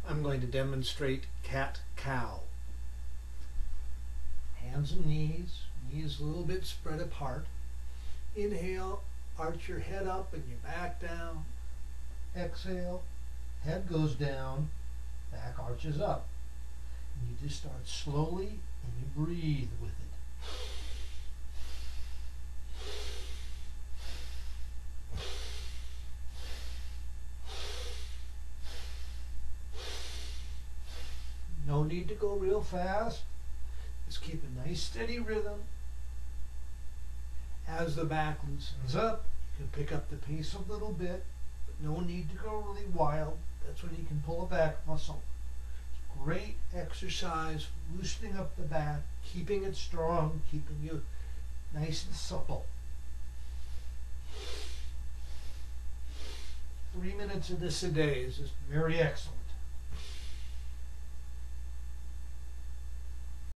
I'm going to demonstrate cat-cow. Hands and knees, knees a little bit spread apart. Inhale, arch your head up and your back down. Exhale, head goes down, back arches up. And you just start slowly and you breathe with it. No need to go real fast. Just keep a nice steady rhythm. As the back loosens up, you can pick up the pace a little bit, but no need to go really wild. That's when you can pull a back muscle. It's great exercise, loosening up the back, keeping it strong, keeping you nice and supple. 3 minutes of this a day is just very excellent.